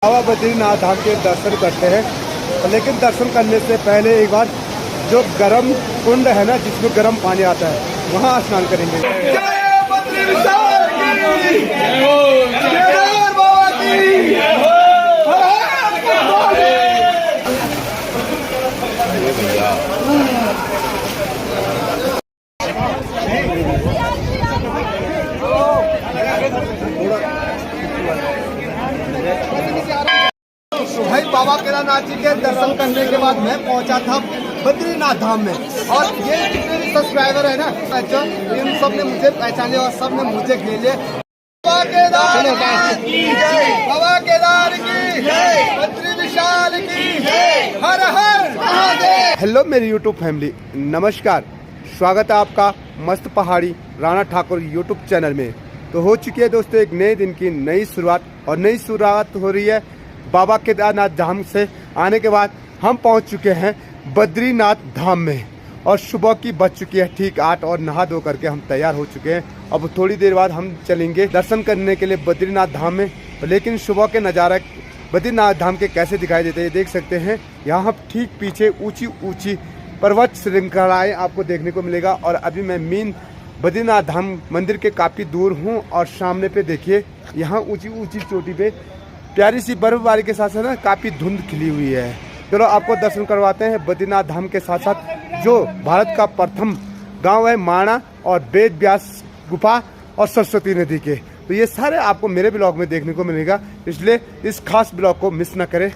बाबा बद्रीनाथ धाम के दर्शन करते हैं, लेकिन दर्शन करने से पहले एक बार जो गर्म कुंड है ना, जिसमें गर्म पानी आता है, वहाँ स्नान करेंगे। भाई बाबा केदारनाथ जी के दर्शन करने के बाद मैं पहुंचा था बद्रीनाथ धाम में, और ये जितने भी सब्सक्राइबर है ना, इन सब ने मुझे पहचाने और सब ने मुझे घेरे। बाबा केदार की जय, बाबा केदार की जय, बद्री विशाल की जय, हर हर महादेव। हेलो मेरी यूट्यूब फैमिली, नमस्कार, स्वागत है आपका मस्त पहाड़ी राणा ठाकुर यूट्यूब चैनल में। तो हो चुकी है दोस्तों एक नए दिन की नई शुरुआत, और नई शुरुआत हो रही है बाबा केदारनाथ धाम से आने के बाद हम पहुंच चुके हैं बद्रीनाथ धाम में, और सुबह की बज चुकी है ठीक 8, और नहा धो करके हम तैयार हो चुके हैं। अब थोड़ी देर बाद हम चलेंगे दर्शन करने के लिए बद्रीनाथ धाम में। लेकिन सुबह के नज़ारा बद्रीनाथ धाम के कैसे दिखाई देते हैं देख सकते हैं। यहाँ ठीक पीछे ऊंची ऊंची पर्वत श्रृंखलाएं आपको देखने को मिलेगा, और अभी मैं मेन बद्रीनाथ धाम मंदिर के काफ़ी दूर हूँ, और सामने पे देखिए यहाँ ऊंची ऊंची चोटी पे प्यारी सी बर्फबारी के साथ साथ ना काफ़ी धुंध खिली हुई है। चलो आपको दर्शन करवाते हैं बद्रीनाथ धाम के साथ साथ जो भारत का प्रथम गांव है माणा, और वेद व्यास गुफा और सरस्वती नदी के। तो ये सारे आपको मेरे ब्लॉग में देखने को मिलेगा, इसलिए इस खास ब्लॉग को मिस न करें।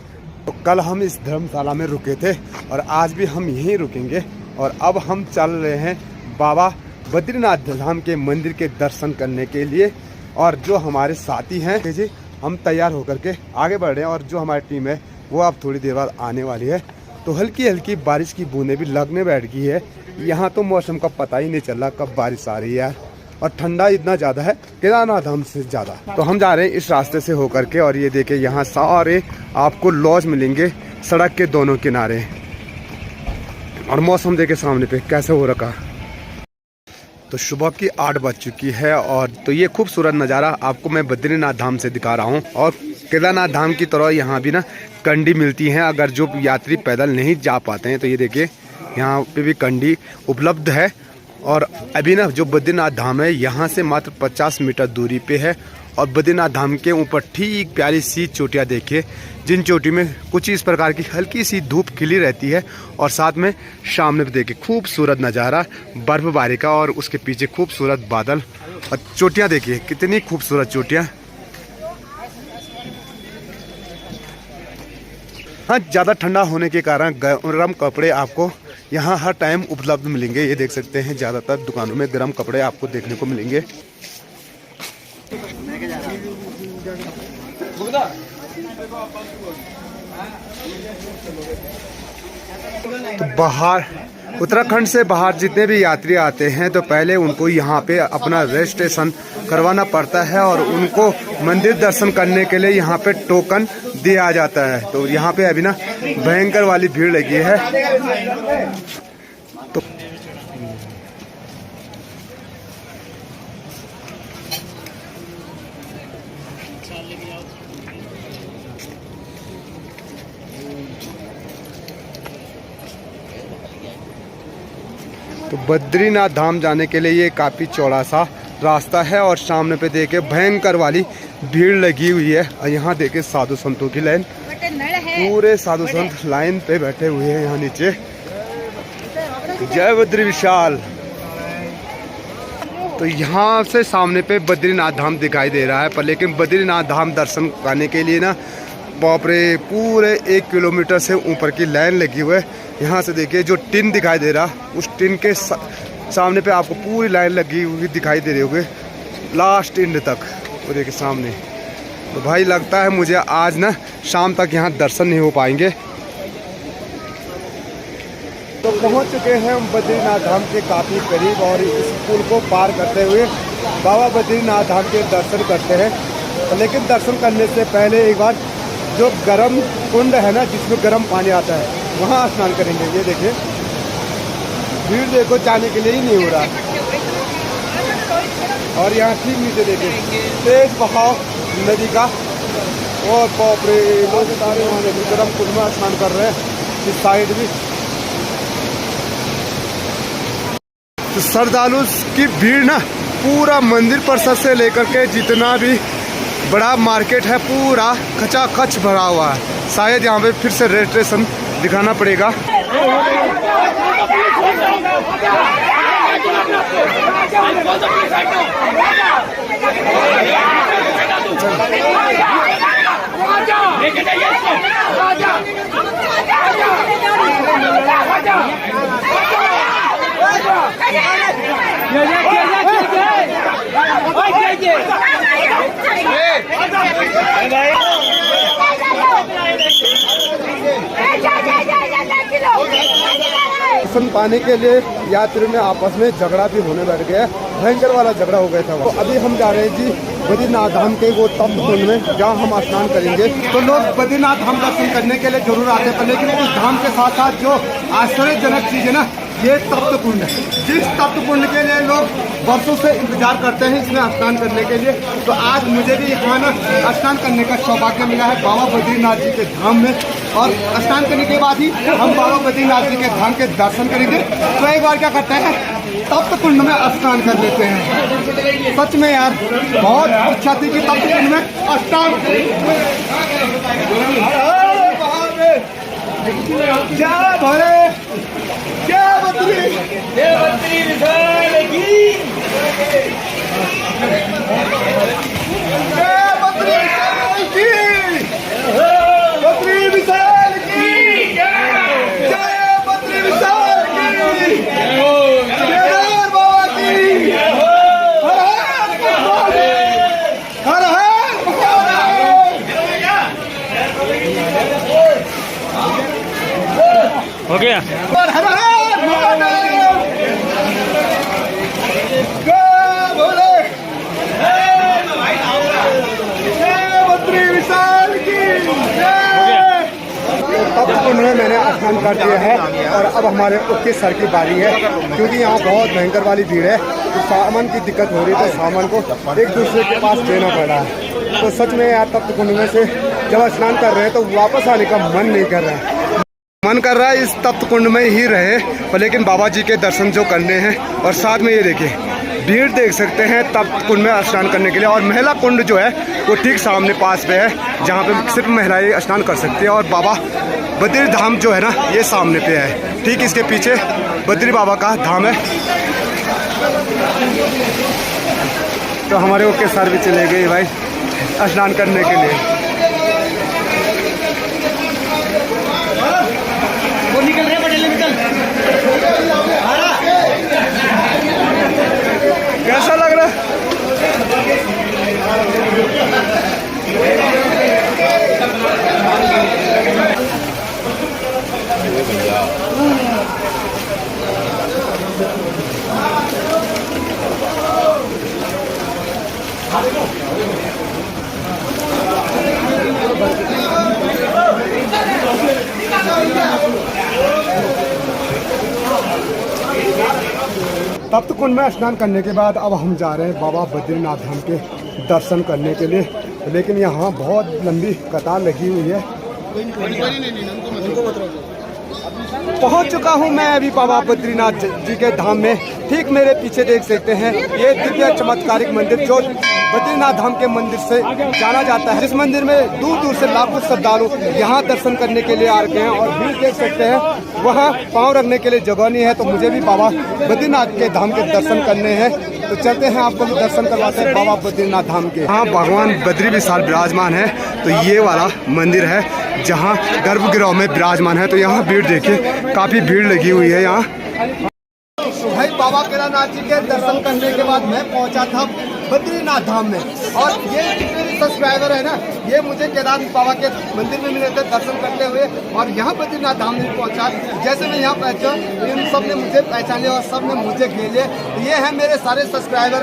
तो कल हम इस धर्मशाला में रुके थे, और आज भी हम यहीं रुकेंगे, और अब हम चल रहे हैं बाबा बद्रीनाथ धाम के मंदिर के दर्शन करने के लिए। और जो हमारे साथी हैं जी, हम तैयार होकर के आगे बढ़ रहे हैं, और जो हमारी टीम है वो अब थोड़ी देर बाद आने वाली है। तो हल्की हल्की बारिश की बूंदें भी लगने बैठ गई है। यहाँ तो मौसम का पता ही नहीं चल रहा कब बारिश आ रही है, और ठंडा इतना ज़्यादा है केदारनाथ धाम से ज़्यादा। तो हम जा रहे हैं इस रास्ते से होकर के, और ये देखिए यहाँ सारे आपको लॉज मिलेंगे सड़क के दोनों किनारे, और मौसम देखे सामने पे कैसे हो रखा। तो सुबह की 8 बज चुकी है, और तो ये खूबसूरत नज़ारा आपको मैं बद्रीनाथ धाम से दिखा रहा हूँ। और केदारनाथ धाम की तरह यहाँ भी ना कंडी मिलती हैं, अगर जो यात्री पैदल नहीं जा पाते हैं तो ये देखिए यहाँ पे भी कंडी उपलब्ध है। और अभी ना जो बद्रीनाथ धाम है यहाँ से मात्र 50 मीटर दूरी पे है, और बद्रीनाथ धाम के ऊपर ठीक प्यारी सी चोटियाँ देखिए, जिन चोटी में कुछ इस प्रकार की हल्की सी धूप खिली रहती है, और साथ में सामने पे देखिए खूबसूरत नज़ारा बर्फबारी का, और उसके पीछे खूबसूरत बादल, और चोटियाँ देखिए कितनी खूबसूरत चोटियाँ। हाँ, ज़्यादा ठंडा होने के कारण गर्म कपड़े आपको यहाँ हर टाइम उपलब्ध मिलेंगे। ये देख सकते हैं ज़्यादातर दुकानों में गर्म कपड़े आपको देखने को मिलेंगे। तो बाहर उत्तराखंड से बाहर जितने भी यात्री आते हैं तो पहले उनको यहाँ पे अपना रजिस्ट्रेशन करवाना पड़ता है, और उनको मंदिर दर्शन करने के लिए यहाँ पे टोकन दिया जाता है। तो यहाँ पे अभी ना भयंकर वाली भीड़ लगी है। तो बद्रीनाथ धाम जाने के लिए ये काफ़ी चौड़ा सा रास्ता है, और सामने पे देखे भयंकर वाली भीड़ लगी हुई है। और यहाँ देखे साधु संतों की लाइन, पूरे साधु संत लाइन पे बैठे हुए हैं यहाँ नीचे। जय बद्री विशाल। तो यहाँ से सामने पे बद्रीनाथ धाम दिखाई दे रहा है, पर लेकिन बद्रीनाथ धाम दर्शन करने के लिए ना बाप रे पूरे 1 किलोमीटर से ऊपर की लाइन लगी हुई है। यहाँ से देखिए जो टिन दिखाई दे रहा, उस टिन के सामने पे आपको पूरी लाइन लगी हुई दिखाई दे रही होगी लास्ट एंड तक। वो देखिए सामने। तो भाई लगता है मुझे आज ना शाम तक यहाँ दर्शन नहीं हो पाएंगे। तो पहुँच चुके हैं हम बद्रीनाथ धाम के काफ़ी करीब, और इस पुल को पार करते हुए बाबा बद्रीनाथ धाम के दर्शन करते हैं। लेकिन दर्शन करने से पहले एक बार जो गर्म कुंड है ना, जिसमें गर्म पानी आता है, वहाँ स्नान करेंगे। ये देखिए भीड़ देखो, जाने के लिए ही नहीं हो रहा। और यहाँ ठीक नीचे देखिए तेज बहाव नदी का, और बाप रे, लोग सारे वहाँ देखिए गर्म कुंड में स्नान कर रहे हैं इस साइड भी। तो श्रद्धालु की भीड़ ना पूरा मंदिर परिसर से लेकर के जितना भी बड़ा मार्केट है पूरा खचाखच भरा हुआ है। शायद यहाँ पे फिर से रजिस्ट्रेशन दिखाना पड़ेगा। दर्शन पाने के लिए यात्रियों में आपस में झगड़ा भी होने बैठ गया, भयंकर वाला झगड़ा हो गया था। तो अभी हम जा रहे हैं जी बद्रीनाथ धाम के वो तप्त कुंड में, जहाँ हम स्नान करेंगे। तो लोग बद्रीनाथ धाम दर्शन करने के लिए जरूर आते हैं, लेकिन उस धाम के साथ साथ जो आश्चर्यजनक चीज है ना, ये तप्त कुंड है। जिस तप्त कुंड के लिए लोग वर्षों से इंतजार करते हैं इसमें स्नान करने के लिए, तो आज मुझे भी यहाँ ना स्नान करने का सौभाग्य मिला है बाबा बद्रीनाथ जी के धाम में। और स्नान करने के बाद ही हम बाबा बद्रीनाथ जी के धाम के दर्शन करेंगे। तो एक बार क्या करते हैं, तप्त कुंड में स्नान कर लेते हैं। सच में यार बहुत अच्छा थी कि तप्त कुंड में स्नान। क्या भरे, क्या बद्री, क्या बद्री विशाल की, क्या बद्री विशाल की, बद्री विशाल की, जय बद्री विशाल की, केदार बाबा की, हर हर महादेव। हो गया। हर हर महादेव, जय भोले, जय बद्री विशाल की जय। तप्त कुंड में मैंने स्नान कर दिया है और अब हमारे उसके सर की बारी है, क्योंकि यहाँ बहुत भयंकर वाली भीड़ है। तो सामान की दिक्कत हो रही है, तो सामान को एक दूसरे के पास देना पड़ रहा है। तो सच में यार तप्त कुंड में से जब स्नान कर रहे हैं तो वापस आने का मन नहीं कर रहा है। मन कर रहा है इस तप्त कुंड में ही रहे, पर लेकिन बाबा जी के दर्शन जो करने हैं। और साथ में ये देखिए भीड़ देख सकते हैं तप्त कुंड में स्नान करने के लिए। और महिला कुंड जो है वो ठीक सामने पास पे है, जहाँ पे सिर्फ महिलाएं स्नान कर सकती है। और बाबा बद्री धाम जो है ना ये सामने पे है, ठीक इसके पीछे बद्री बाबा का धाम है। तो हमारे ओके सर भी चले गए भाई स्नान करने के लिए। वो निकल रहे पटेल निकल। कैसा लग रहा है? तप्त कुंड में स्नान करने के बाद अब हम जा रहे हैं बाबा बद्रीनाथ धाम के दर्शन करने के लिए, लेकिन यहाँ बहुत लंबी कतार लगी हुई है। पहुँच चुका हूँ मैं अभी बाबा बद्रीनाथ जी के धाम में। ठीक मेरे पीछे देख सकते हैं ये दिव्य चमत्कारिक मंदिर जो बद्रीनाथ धाम के मंदिर से जाना जाता है, जिस मंदिर में दूर दूर से लाखों श्रद्धालु यहाँ दर्शन करने के लिए आ रहे हैं। और भीड़ देख सकते हैं, वहाँ पाँव रखने के लिए जगह नहीं है। तो मुझे भी बाबा बद्रीनाथ के धाम के दर्शन करने हैं, तो चलते हैं आपको भी दर्शन करवाते हैं बाबा बद्रीनाथ धाम के। हाँ, भगवान बद्री विशाल विराजमान है। तो ये वाला मंदिर है जहाँ गर्भगृह में विराजमान है। तो यहाँ भीड़ देखिए, काफी भीड़ लगी हुई है यहाँ। भाई बाबा केदारनाथ जी के दर्शन करने के बाद मैं पहुंचा था बद्रीनाथ धाम में। और ये मेरे सब्सक्राइबर है ना, ये मुझे केदारनाथ बाबा के मंदिर में मिले थे दर्शन करते हुए, और यहाँ बद्रीनाथ धाम में पहुंचा। जैसे मैं यहाँ पहुंचा इन सब ने मुझे पहचाने और सब ने मुझे घेर लिया। ये है मेरे सारे सब्सक्राइबर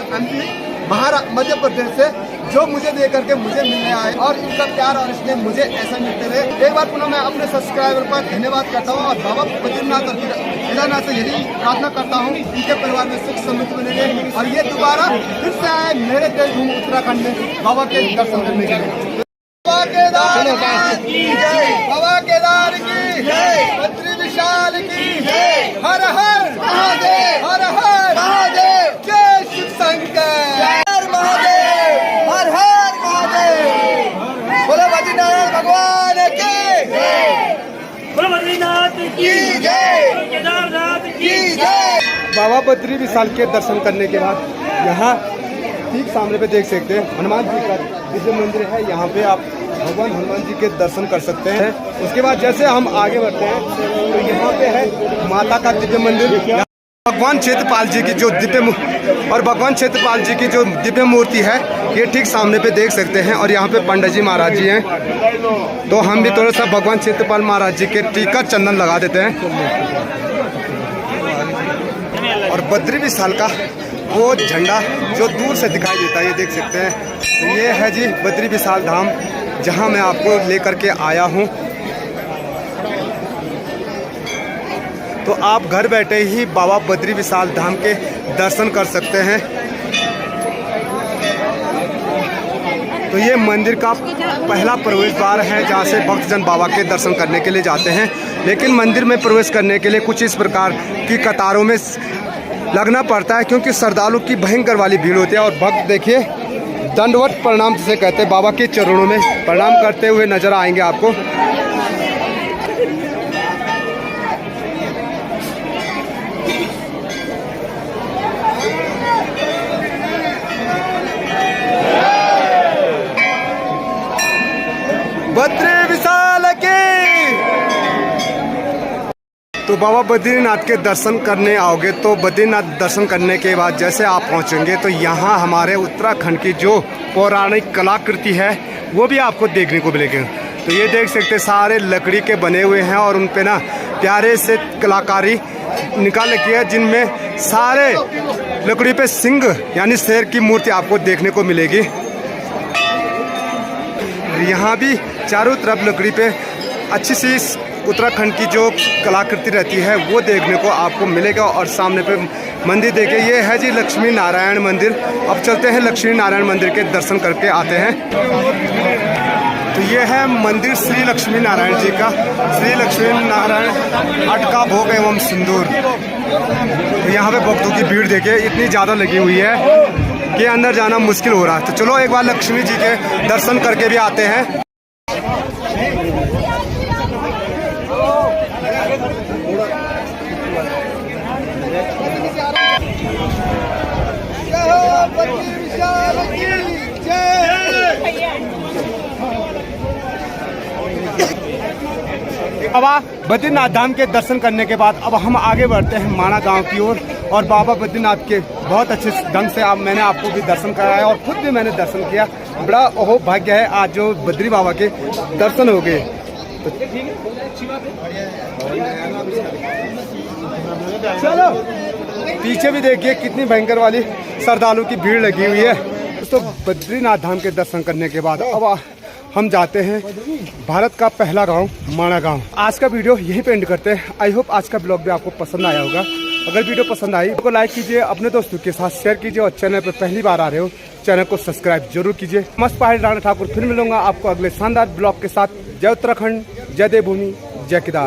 महाराष्ट्र मध्य प्रदेश से, जो मुझे देख करके मुझे मिलने आए, और इनका प्यार और स्नेह मुझे ऐसा मिलते रहे। एक बार पुनः मैं अपने सब्सक्राइबर पर धन्यवाद करता हूँ और बाबा बद्रीनाथ और केदारनाथ से यही प्रार्थना करता हूँ इनके परिवार में सुख समृद्धि बने और ये दोबारा फिर से आए मेरे देवभूमि उत्तराखंड में बाबा के दर्शन करने के लिए। बाबा केदार की जय, बाबा केदार की जय, बद्री विशाल की जय, हर हर महादेव, हर हर महादेव, जय शिव शंकर, हर महादेव, हर हर महादेव, बोलो बद्रीनाथ भगवान की जय, बोलो बद्रीनाथ की जय, केदारनाथ की जय। बाबा बद्री विशाल के दर्शन करने के बाद यहाँ ठीक सामने पे देख सकते हैं हनुमान जी का दिव्य मंदिर है। यहाँ पे आप भगवान हनुमान जी के दर्शन कर सकते हैं। उसके बाद जैसे हम आगे बढ़ते हैं तो यहाँ पे है माता का दिव्य मंदिर, भगवान क्षेत्रपाल जी की जो दिव्य मूर्ति है ये ठीक सामने पे देख सकते हैं। और यहाँ पे पंडित जी महाराज जी हैं, तो हम भी थोड़ा सा भगवान क्षेत्रपाल महाराज जी के टीका चंदन लगा देते हैं। और बद्री विशाल का वो झंडा जो दूर से दिखाई देता है ये देख सकते हैं। तो ये है जी बद्री विशाल धाम जहां मैं आपको लेकर के आया हूं। तो आप घर बैठे ही बाबा बद्री विशाल धाम के दर्शन कर सकते हैं। तो ये मंदिर का पहला प्रवेश द्वार है जहाँ से भक्तजन बाबा के दर्शन करने के लिए जाते हैं। लेकिन मंदिर में प्रवेश करने के लिए कुछ इस प्रकार की कतारों में लगना पड़ता है क्योंकि श्रद्धालु की भयंकर वाली भीड़ होती है। और भक्त देखिए दंडवत प्रणाम जिसे कहते हैं, बाबा के चरणों में प्रणाम करते हुए नजर आएंगे आपको। बद्री विशाल की। तो बाबा बद्रीनाथ के दर्शन करने आओगे तो बद्रीनाथ दर्शन करने के बाद जैसे आप पहुंचेंगे तो यहाँ हमारे उत्तराखंड की जो पौराणिक कलाकृति है वो भी आपको देखने को मिलेगी। तो ये देख सकते सारे लकड़ी के बने हुए हैं और उन पे ना प्यारे से कलाकारी निकाल रखी है जिनमें सारे लकड़ी पे सिंह यानी शेर की मूर्ति आपको देखने को मिलेगी। यहाँ भी चारों तरफ लकड़ी पे अच्छी सी उत्तराखंड की जो कलाकृति रहती है वो देखने को आपको मिलेगा। और सामने पे मंदिर देखिए, ये है जी लक्ष्मी नारायण मंदिर। अब चलते हैं लक्ष्मी नारायण मंदिर के दर्शन करके आते हैं। तो ये है मंदिर श्री लक्ष्मी नारायण जी का। श्री लक्ष्मी नारायण अटका भोग एवं सिंदूर। तो यहाँ पे भक्तों की भीड़ देखिए इतनी ज़्यादा लगी हुई है कि अंदर जाना मुश्किल हो रहा है। तो चलो एक बार लक्ष्मी जी के दर्शन करके भी आते हैं। बाबा बद्रीनाथ धाम के दर्शन करने के बाद अब हम आगे बढ़ते हैं माणा गांव की ओर। और बाबा बद्रीनाथ के बहुत अच्छे ढंग से मैंने आपको भी दर्शन कराया और खुद भी मैंने दर्शन किया। बड़ा ओहो भाग्य है आज जो बद्री बाबा के दर्शन हो गए। चलो पीछे भी देखिए कितनी भयंकर वाली श्रद्धालु की भीड़ लगी हुई है। तो बद्रीनाथ धाम के दर्शन करने के बाद अब हम जाते हैं भारत का पहला गांव माणा गांव। आज का वीडियो यही पे एंड करते हैं। आई होप आज का ब्लॉग भी आपको पसंद आया होगा। अगर वीडियो पसंद आई तो लाइक कीजिए, अपने दोस्तों के साथ शेयर कीजिए और चैनल पर पहली बार आ रहे हो चैनल को सब्सक्राइब जरूर कीजिए। मस्त पहाड़ी राणा ठाकुर फिर मिलूंगा आपको अगले शानदार ब्लॉग के साथ। जय उत्तराखंड, जय देवभूमि, जय केदार।